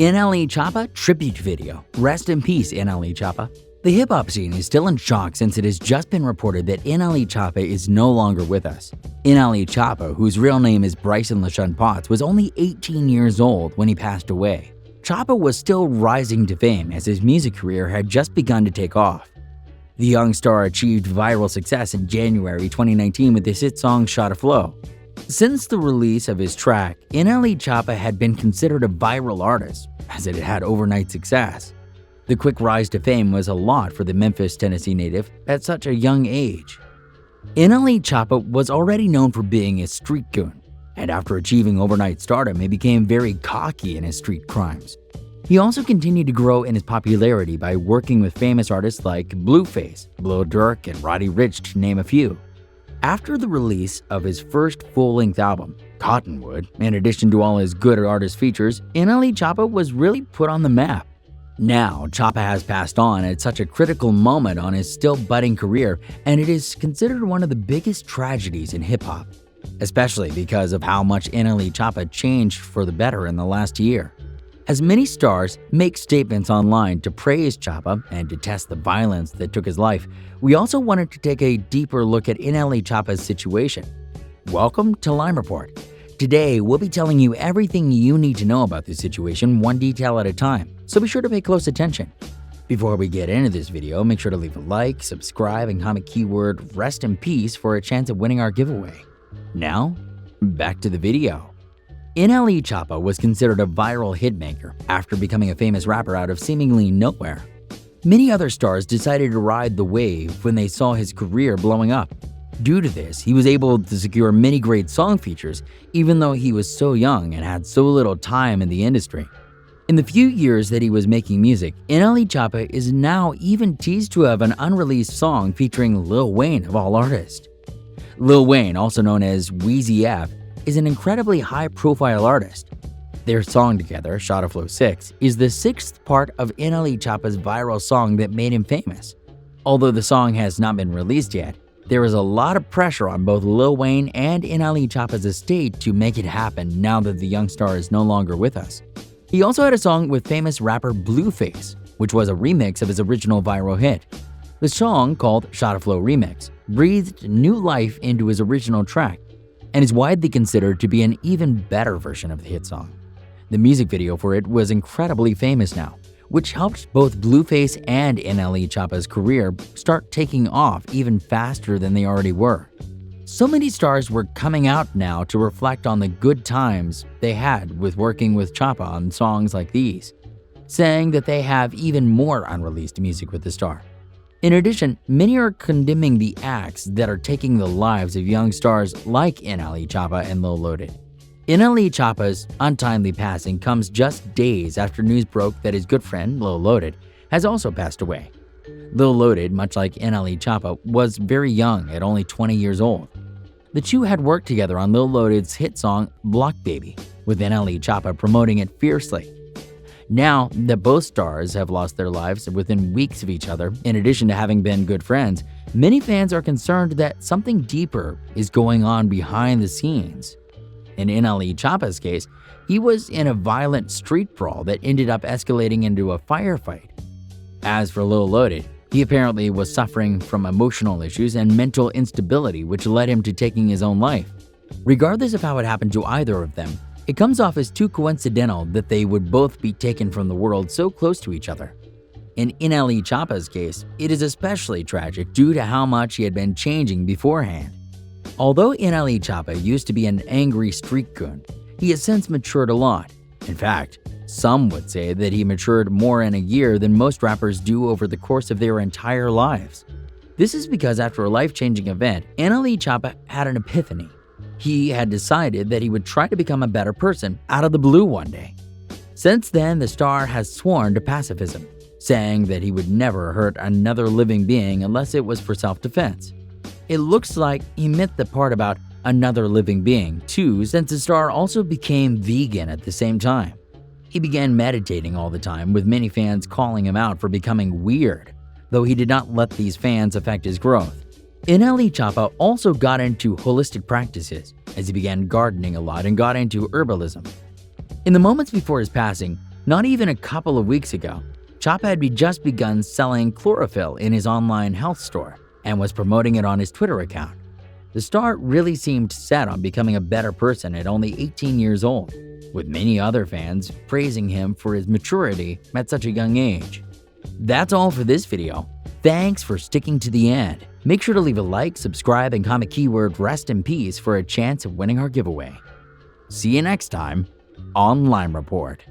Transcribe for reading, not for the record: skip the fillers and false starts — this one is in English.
Nle Choppa tribute video. Rest in peace, Nle Choppa. The hip-hop scene is still in shock since it has just been reported that Nle Choppa is no longer with us. Nle Choppa, whose real name is Bryson LaShawn Potts, was only 18 years old when he passed away. Choppa was still rising to fame as his music career had just begun to take off. The young star achieved viral success in January 2019 with his hit song Shot a Flow. Since the release of his track, Nle Choppa had been considered a viral artist, as it had overnight success. The quick rise to fame was a lot for the Memphis, Tennessee native at such a young age. Nle Choppa was already known for being a street goon, and after achieving overnight stardom, he became very cocky in his street crimes. He also continued to grow in his popularity by working with famous artists like Blueface, Lil Durk, and Roddy Ricch, to name a few. After the release of his first full-length album, Cottonwood, in addition to all his good artist features, Nle Choppa was really put on the map. Now, Choppa has passed on at such a critical moment on his still budding career, and it is considered one of the biggest tragedies in hip-hop, especially because of how much Nle Choppa changed for the better in the last year. As many stars make statements online to praise Choppa and detest the violence that took his life, we also wanted to take a deeper look at Nle Choppa's situation. Welcome to Lime Report. Today, we'll be telling you everything you need to know about this situation, one detail at a time, so be sure to pay close attention. Before we get into this video, make sure to leave a like, subscribe, and comment keyword "Rest in Peace" for a chance of winning our giveaway. Now, back to the video. Nle Choppa was considered a viral hitmaker after becoming a famous rapper out of seemingly nowhere. Many other stars decided to ride the wave when they saw his career blowing up. Due to this, he was able to secure many great song features even though he was so young and had so little time in the industry. In the few years that he was making music, Nle Choppa is now even teased to have an unreleased song featuring Lil Wayne of all artists. Lil Wayne, also known as Weezy F, is an incredibly high-profile artist. Their song together, Shot a Flow 6, is the sixth part of Nle Choppa's viral song that made him famous. Although the song has not been released yet, there is a lot of pressure on both Lil Wayne and Nle Choppa's estate to make it happen now that the young star is no longer with us. He also had a song with famous rapper Blueface, which was a remix of his original viral hit. The song, called Shot a Flow Remix, breathed new life into his original track and is widely considered to be an even better version of the hit song. The music video for it was incredibly famous now, which helped both Blueface and Nle Choppa's career start taking off even faster than they already were. So many stars were coming out now to reflect on the good times they had with working with Choppa on songs like these, saying that they have even more unreleased music with the star. In addition, many are condemning the acts that are taking the lives of young stars like Nle Choppa and Lil Loaded. Nle Choppa's untimely passing comes just days after news broke that his good friend, Lil Loaded, has also passed away. Lil Loaded, much like Nle Choppa, was very young at only 20 years old. The two had worked together on Lil Loaded's hit song Block Baby, with Nle Choppa promoting it fiercely. Now that both stars have lost their lives within weeks of each other, in addition to having been good friends, many fans are concerned that something deeper is going on behind the scenes. In Nle Choppa's case, he was in a violent street brawl that ended up escalating into a firefight. As for Lil Loaded, he apparently was suffering from emotional issues and mental instability, which led him to taking his own life. Regardless of how it happened to either of them, it comes off as too coincidental that they would both be taken from the world so close to each other. In Nle Choppa's case, it is especially tragic due to how much he had been changing beforehand. Although Nle Choppa used to be an angry street goon, he has since matured a lot. In fact, some would say that he matured more in a year than most rappers do over the course of their entire lives. This is because after a life-changing event, Nle Choppa had an epiphany. He had decided that he would try to become a better person out of the blue one day. Since then, the star has sworn to pacifism, saying that he would never hurt another living being unless it was for self-defense. It looks like he meant the part about another living being, too, since the star also became vegan at the same time. He began meditating all the time, with many fans calling him out for becoming weird, though he did not let these fans affect his growth. Nle Choppa also got into holistic practices as he began gardening a lot and got into herbalism. In the moments before his passing, Not even a couple of weeks ago, Choppa had just begun selling chlorophyll in his online health store and was promoting it on his Twitter account. The star really seemed set on becoming a better person at only 18 years old, with many other fans praising him for his maturity at such a young age. That's all for this video. Thanks for sticking to the end. Make sure to leave a like, subscribe, and comment keyword "rest in peace" for a chance of winning our giveaway. See you next time on Lime Report.